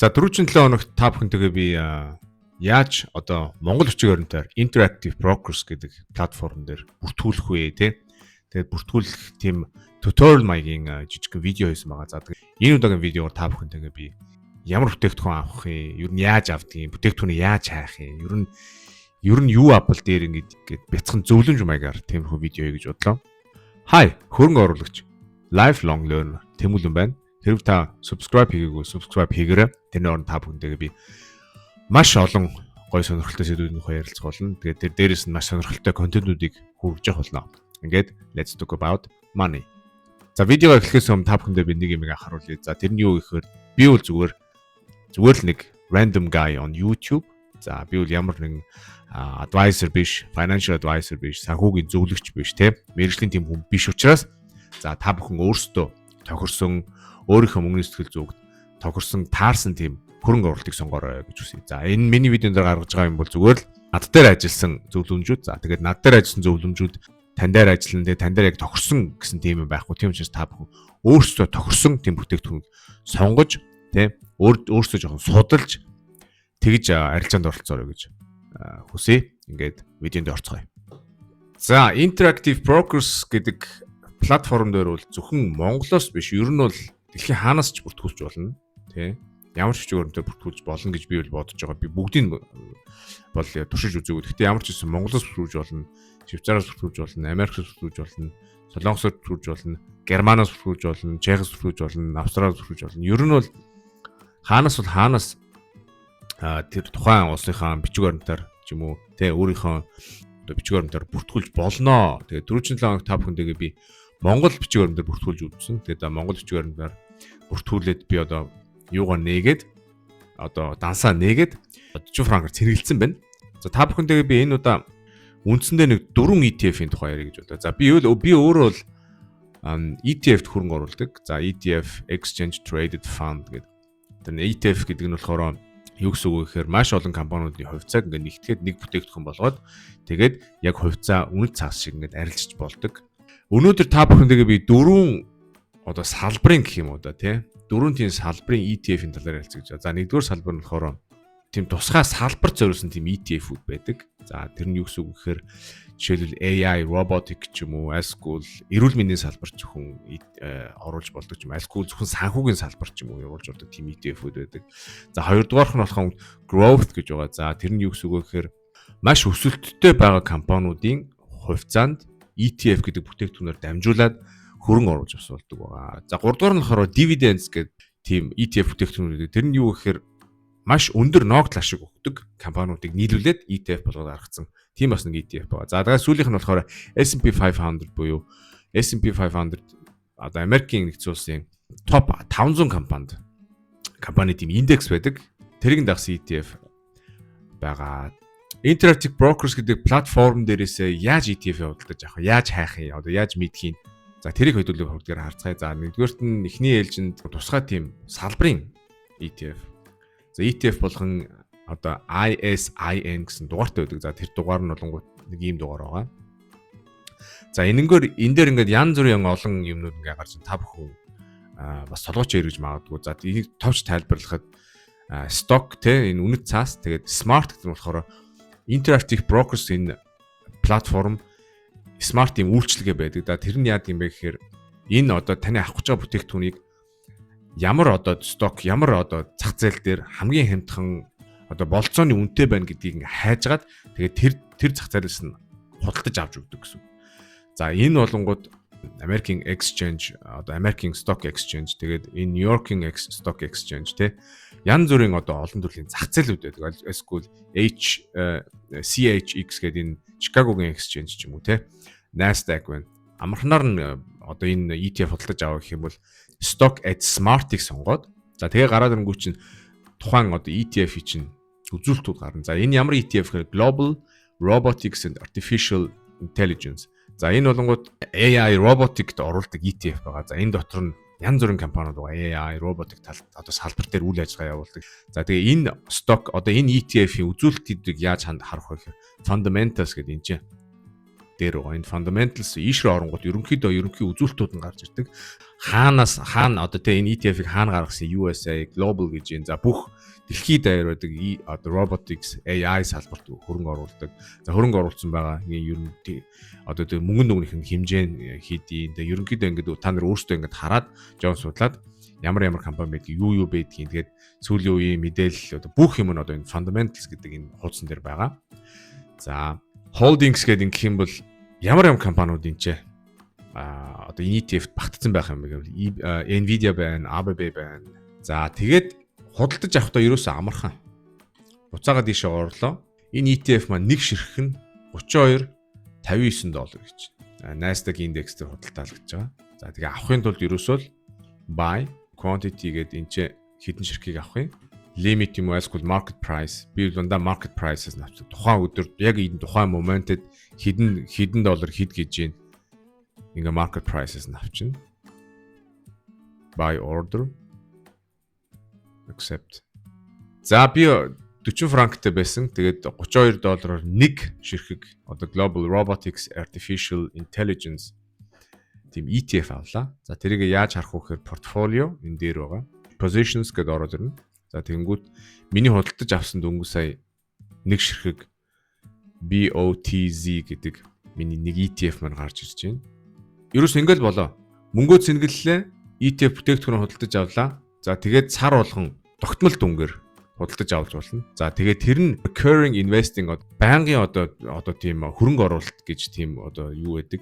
За 4-7 хоногт та бүхэнтэйгээ би яаж одоо Монгол бичиг баримтаар Interactive Brokers гэдэг платформ дээр бүртгүүлэх вэ те. Тэгээд бүртгүүлэх тийм tutorial маягийн жижигхэн видео хийсэн байгаа. За энэ удаагийн видеогоор та бүхэнтэйгээ би ямар бүтээгдэхүүн авах юм, ер нь яаж авдгийг, бүтээгдэхүүнийг яаж хайх юм, ер нь юу Apple дээр ингээд бяцхан зөвлөмж маягаар тиймэрхүү видео хий гэж бодлоо. Hi, хөрөнгө оруулагч Lifelong Learner Тэмүүлэн байна. Хэрвээ та subscribe хийгээгүй subscribe хийгээрэй. Тэрний оронд та бүхэндээ би маш олон гоё сонирхолтой сэдвүүдийн ярилцах болно. Тэгээд тэр дээрээс нь маш сонирхолтой контентуудыг хүргэж явах болно. Ингээд let's talk about money. За видео эхлэхээс өмнө та бүхэндээ би нэг юм харуулъя. За тэр нь юу гэхээр би бол зүгээр л нэг random guy on YouTube. За би бол ямар нэгэн advisor биш, financial advisor биш, санхүүгийн зөвлөгч биш, мэргэжлийн тийм хүн биш учраас за та бүхэн өөрсдөө тохирсон өөрийнхөө мөнгөний сэтгэл зүгт тохирсон таарсан тийм хөрөнгө оруулалтыг сонгоорой гэж үсэе. За энэ миний видеон дээр гаргаж байгаа юм бол зүгээр л над дээр ажилласан зөвлөмжүүд. За тэгээд над дээр ажилласан зөвлөмжүүд тань дээр ажиллана. Тэгээд тань дээр яг тохирсон гэсэн тийм юм байхгүй. Тийм учраас та бүхэн өөрсдөө тохирсон тийм бүтээгдэхүүн сонгож өөрсдөө жоохон судалж тэгж арилжаанд оролцоорой гэж хүсье. Ингээд видеонд орцгоё. За Interactive Brokers гэдэг платформ дээр бол зөвхөн Монголоос биш, ер нь бол дэлхийн хаанаас ч бүртгүүлж болно. Ямар ч хэмжээгээр бүртгүүлж болно гэж би бол бодож байгаа. Би бүгдийг бол туршиж үзээгүй. Гэхдээ ямар ч гэсэн Монголоос бүртгүүлж болно, Швейцараас бүртгүүлж болно, Америкаас бүртгүүлж болно, Солонгосоос бүртгүүлж болно, Германаас бүртгүүлж болно, Чехоос бүртгүүлж болно, Австриас бүртгүүлж болно. Ер нь бол хаанаас тэр тухайн улсынхаа бичиг баримтаар ч юм уу өөрийнхөө бичиг баримтаар бүртгүүлж болноо. Тэгээд 4-7 хоног та бүхэндээ би Монгол бичиг баримтаар бүртгүүлж үзсэн. Тэгээд Монгол бичиг баримтаар бүртгүүлээд би одоо юугаар нээгээд одоо дансаа нээгээд 40 франкаар цэнгэлсэн байна. За та бүхэндээ би энэ удаа үндсэндээ нэг 4 ETF-ийн тухай ярих гэж бодлоо. За би өөрөө бол ETF-т хөрөнгө оруулдаг. За ETF Exchange Traded Fund гэдэг. Тэр ETF гэдэг нь болохоор юу гэсэн үг гэхээр маш олон компаниудын хувьцааг ингээд нэгтгэхэд нэг бүтээгдэхүүн болгоод тэгээд яг хувьцаа үнэт цаас шиг ингээд арилжиж болдог. Өнөөдөр та бүхэндээ би 4 одоо салбарын гэх юм уу да дөрвөн тийм салбарын ETF-ийн талаар ярилцъя гэж байна. За нэгдүгээр салбар нь болохоор тийм тусгай салбарт зориулсан тийм ETF-үүд байдаг. За тэр нь юу гэсэн үг гэхээр жишээлбэл AI, robotic ч юм уу, эсвэл эрүүл мэндийн салбарт зөвхөн оруулж болдог ч юм, эсвэл зөвхөн санхүүгийн салбарт ч юм уу оруулж болдог тийм ETF-үүд байдаг. За хоёрдугаарх нь болохоор growth гэж байгаа. За тэр нь юу гэсэн үг гэхээр маш өсөлттэй байгаа компаниудын хувьцаанд ETF гэдэг бүтээгдэхүүнээр дамжуулаад хөрөнгө оруулж авсуулдаг байгаа. За 3 дугаар нь болохоор dividends гэдэг тийм ETF бүтээгдэхүүнүүд. Тэр нь юу гэхээр маш өндөр ногдол ашиг өгдөг компаниудыг нийлүүлээд ETF болгоод гаргацсан. Тийм бас нэг ETF байгаа. За тэгээд сүүлийнх нь болохоор S&P 500 буюу S&P 500 одоо Америкийн нэгдсэн улсын топ 500 компани тийм индекс байдаг. Тэрийг дагсан ETF байгаа. Interactive Brokers гэдэг платформ дээрээсээ яаж ETF явуулдаж авах, яаж хайх юм, одоо яаж мэдхийн. За тэрийг хөдөлгөөн хурдгаар харцгаая. За нэгдүгээрт нь эхний ээлжинд тусгай тийм салбарын ETF. За ETF болгон одоо ISIN гэсэн дугаартай байдаг. За тэр дугаар нь болонгууд нэг ийм дугаар байгаа. За энэгээр энэ дээр ингээд янз бүрийн олон юмнууд ингээд гарч та бүхэн бас толгойч яриж магадгүй. За энийг товч тайлбарлахад stock энэ үнэт цаас тэгээд smart гэдэг нь болохоор Interactive Brokers энэ платформ smart юм үйлчлэгээ байдаг. Да тэр нь яа гэм бэ гэхээр энэ одоо таны авах гэж байгаа бүтээгдэхүүнийг ямар одоо сток, ямар одоо зах зээл дээр хамгийн хямдхан одоо болцооны үнэтэй байна гэдгийг хайжгаад тэгээд тэр зах зээлээс нь худалдаж авч өгдөг гэсэн. За энэ болонгууд American Exchange, одоо American Stock Exchange, тэгээд энэ New York-ийн Stock Exchange янз бүрийн одоо олон төрлийн зах зээлүүд байдаг. Эсвэл CHX гэдэг энэ Chicago-гийн Exchange ч юм уу Nasdaq байна. Амархнаар нь одоо энэ ETF худалдаж авах гэх юм бол Stock at Smart-ыг сонгоод за тэгээ гараад ирэнгүү чинь тухайн одоо ETF-ийн чинь үзүүлэлтүүд гарна. За энэ ямар ETF гэхээр Global Robotics and Artificial Intelligence. За энэ болонгууд AI robotic-д оруулдаг ETF байгаа. За энэ дотор нь янз бүрийн компаниуд байгаа. AI robotic тал одоо салбар дээр үйл ажиллагаа явуулдаг. За тэгээ энэ stock одоо энэ ETF-ийн үзүүлэлтүүдийг яаж харах вэ гэхээр fundamentals гэдэг энэ чинь дээр байгаа. Энэ fundamentals ийш рүү оронгууд ерөнхий үзүүлэлтүүд нь гарч ирдэг. Хаана одоо тэ энэ ETF-ийг хаана гаргасан USA Global гэж энэ за бүх дэлхийд даяар байдаг одоо robotics AI салбарт хөрөнгө оруулдаг. За хөрөнгө оруулсан байгаа ер нь одоо тэ мөнгө нүгнийх нь хэмжээ хийдий. Тэгээ ерөнхийдөө ингээд та нар өөрсдөө ингээд хараад жоо судлаад ямар компани байдгийг юу байдгийг тэгээд сүүлийн үеийн мэдээлэл одоо бүх юм нь одоо энэ fundamentals гэдэг энэ хуудсан дээр байгаа. За holdings гэдэг ингэх юм бол ямар компаниуд энэ ч одоо ETF-т багтсан байх юм бэ? Nvidia байна, ABB байна. За тэгээд худалдаж авахдаа ерөөсөө амархан. Буцаагаад ийшээ орлоо. Энэ ETF маань нэг ширхэг нь $32.59 гэж. Nasdaq index дээр худалдаалагдж байгаа. За тэгээ авахын тулд ерөөсөө buy quantity гэдэг энэ ч хідэн ширхгийг авах юм. Limit юм уу эсвэл market price. Би дундаа market price-аас авчих. Тухайн өдөр яг энэ тухайн моментэд хідэн доллар хэд гэж юм. Ингээ market price-аас авчихна. Buy order accept. За би 40 франктай байсан. Тэгээд $32 нэг ширхэг одоо Global Robotics Artificial Intelligence тийм ETF авлаа. За тэрийг яаж харах вэ гэхээр портфолио энэ дээр байгаа. Positions гэдээ ороод ирнэ. За тэгэнгүүт миний худалдаж авсан дөнгөж сая нэг ширхэг BOTZ гэдэг миний нэг ETF маань гарч ирж байна. Ерөөс ингээл болоо. Мөнгөө цэнгэллээ, ETF бүтээгдэхүүн худалдаж авлаа. За тэгээд сар болгон тогтмол дүнгээр худалдаж авч болно. За тэгээд тэр нь recurring investing байнгын одоо тийм хөрөнгө оруулалт гэж тийм одоо юу гэдэг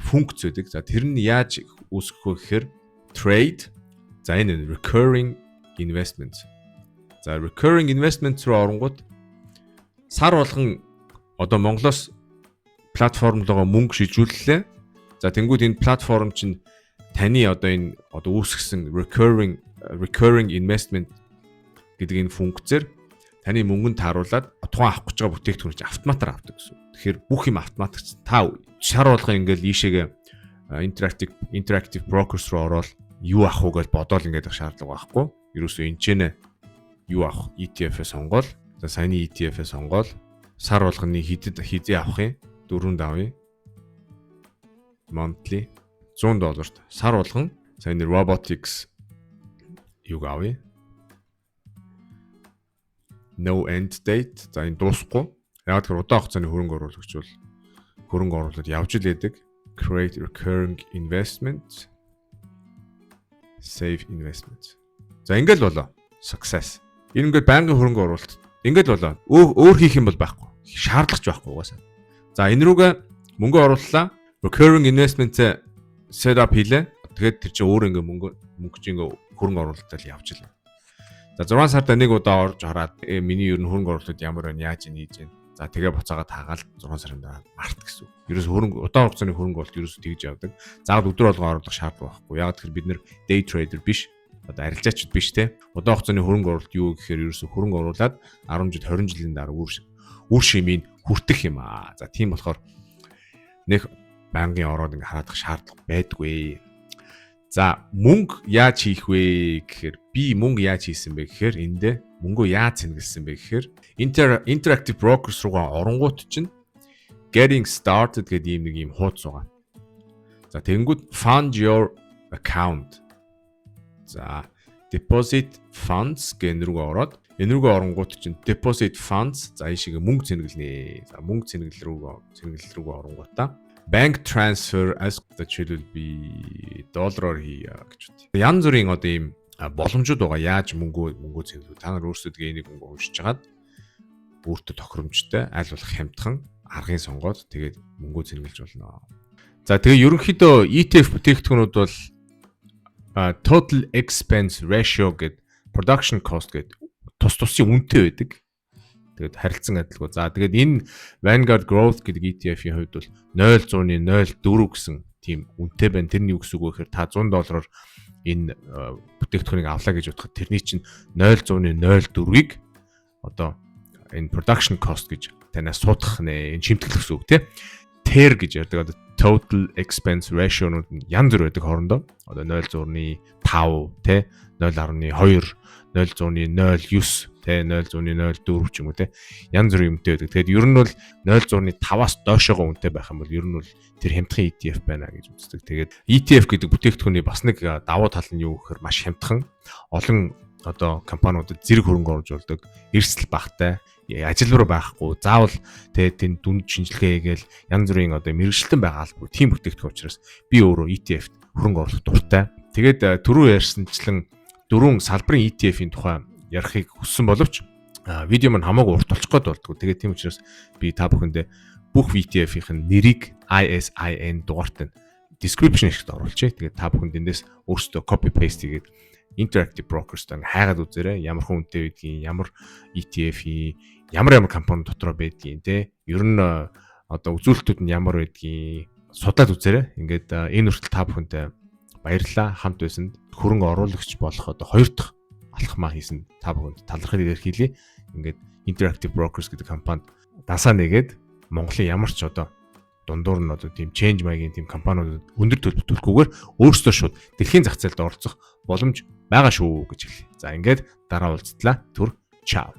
функц байдаг. За тэр нь яаж үүсгэх вэ гэхээр trade. За энэ recurring investment. За recurring investment руу оронгууд сар болгон одоо Монголоос платформ руугаа мөнгө шилжүүллээ. За тэнгууд энэ платформ чинь таны одоо энэ одоо үүсгэсэн recurring investment гэдэг энэ функцээр таны мөнгөнд тааруулаад тухайн авах гэж байгаа бүтээгдэхүүн чинь автоматар авдаг гэсэн. Тэгэхээр бүх юм автоматар та шар болгон ингээл ийшээгээ interactive brokers руу ороод юу авах уу гэж бодоол ингээд шаардлага байхгүй. Ерөөсөө энэ ч нэ юу авах ETF-ээ сонгоол. За саяны ETF-ээ сонгоол. Сар болгоны хизээ авах юм? 4 давъя. Monthly $100 сар болгон саяны robotics юу авъя? No end date. За энэ дуусахгүй. Яг тэр удаан хугацааны хөрөнгө оруулагч бол хөрөнгө оруулалт явж л байдаг. Create recurring investment. Save investment. За ингээл болоо. Success. Энэ ингээд байнгын хөрөнгө оруулалт. Ингээл болоо. Өөр хийх юм бол байхгүй. Шаардлагач байхгүй угаасаа. За энэ рүүгээ мөнгө орууллаа. Recurring investment set up хийлээ. Тэгээд тэр чинь өөр ингээ мөнгө чинь ингээ хөрөнгө оруулалтаар явж илээ. За 6 сард нэг удаа орж хараад миний ер нь хөрөнгө оруулалт ямар байна, яаж хийж байна. За тэгээ буцаагаад хаагаал 6 сарын дараа март гэсэн. Ерөөс хөрөнгө удаан хугацааны хөрөнгө оруулалт ерөөс тэгж явдаг. Заагаад өдөр болгон оруулах шаардлага байхгүй. Яг тэр бид нэр day trader биш. Одоо арилжаачд биш те. Удаан хугацааны хөрөнгө оруулалт юу гэхээр ерөөс хөрөнгө оруулаад 10 жил 20 жилийн дараа үр шимийг хүртэх юм аа. За тийм болохоор нэг банкын ороод ингээ хараадах шаардлага байдгүй. За мөнгө яаж хийх вэ гэхээр би мөнгө яаж хийсэн бэ гэхээр эндээ мөнгөө яаж цэнгэлсэн бэ гэхээр interactive brokers руугаа оронгууд чинь getting started гэдэг ийм хуудас байгаа. За тэгэнгүүт fund your account. За deposit funds гэх рүүгээ ороод энэ рүүгээ оронгууд чинь deposit funds за ийшээ мөнгө цэнгэлнэ. За мөнгө цэнгэлэл рүүгээ оронгуудаа bank transfer as that should be доллараар хийя гэж үү. Янз бүрийн одоо ийм боломжууд байгаа. Яаж мөнгөө цэнгэлүү. Та нар өөрсдөө энийг мөнгө уншиж хагаад өөртөө тохиромжтой аль болох хямдхан аргын сонгоод тэгээд мөнгөө цэнгэлж болно. За тэгээ ерөнхийдөө ETF бүтээгдэхүүнүүд бол total expense ratio гэдэг production cost гэдэг тусын үнэтэй байдаг. Тэгээд харилцан адилгүй. За тэгээд энэ Vanguard Growth гэдэг ETF-ийн хувьд бол 0.04 гэсэн тийм үнэтэй байна. Тэрний юу гэсэн үг вэ гэхээр та $100 энэ бүтээгдэхүүнийг авлаа гэж бодоход тэрний чинь 0.04-ийг одоо энэ production cost гэж танаас суудах нэ. Энэ шимтгэл гэсэн үг тий. TER гэж ярьдаг. Одоо total expense ratio-нууд нь янз бүр байдаг хоорондоо. Одоо 0.5 тий 0.2 0.09 тэ 0.04 ч юм уу тэ янз бүрийн үнэтэй байдаг. Тэгэхээр ер нь бол 0.5-аас доошогоо үнэтэй байх юм бол ер нь бол тэр хямдхан ETF байна гэж үздэг. Тэгээд ETF гэдэг бүтээгдэхүүний бас нэг давуу тал нь юу гэхээр маш хямдхан олон одоо компаниудад зэрэг хөрөнгө оруулж болдог, эрсдэл багтай, ажилбар байхгүй, заавал тэнд дүнд шинжилгээ хийгээл янз бүрийн одоо мэргэжилтэн байгаа албагүй тийм бүтээгдэхүүн учраас би өөрөө ETF-т хөрөнгө оруулах дуртай. Тэгээд түрүү ярьсанчлан 4 салбарын ETF-ийн тухай ярихыг хүссэн боловч видео маань хамаагүй урт болчих гээд болдгоо. Тэгээд тийм учраас би та бүхэндээ бүх ETF-ийн нэрийг ISIN дугаартай description хэсэгт оруулчихъя. Тэгээд та бүхэнд эндээс өөрсдөө copy paste хийгээд Interactive Brokers-тай хайгаад үзээрэй. Ямар хүн үнэтэй байдгийг, ямар ETF-ийн, ямар компани дотроо байдгийг те. Ер нь одоо үзүүлэлтүүд нь ямар байдгийг судлаад үзээрэй. Ингээд энэ хүртэл та бүхэндээ баярлалаа. Хамт байсанд хөрөнгө оруулагч болох одоо 2 дахь алхмаа хийсэн та бүхэнд талархал илэрхийлье. Ингээд Interactive Brokers гэдэг компанид дасаа нэгээд Монголын ямар ч одоо дундуур нь одоо тийм change маягийн тийм компаниудад өндөр төлбөр төлөхгүйгээр өөрсдөө шууд дэлхийн зах зээлд оролцох боломж байгаа шүү гэж хэлье. За ингээд дараа уулзтлаа. Түр чао.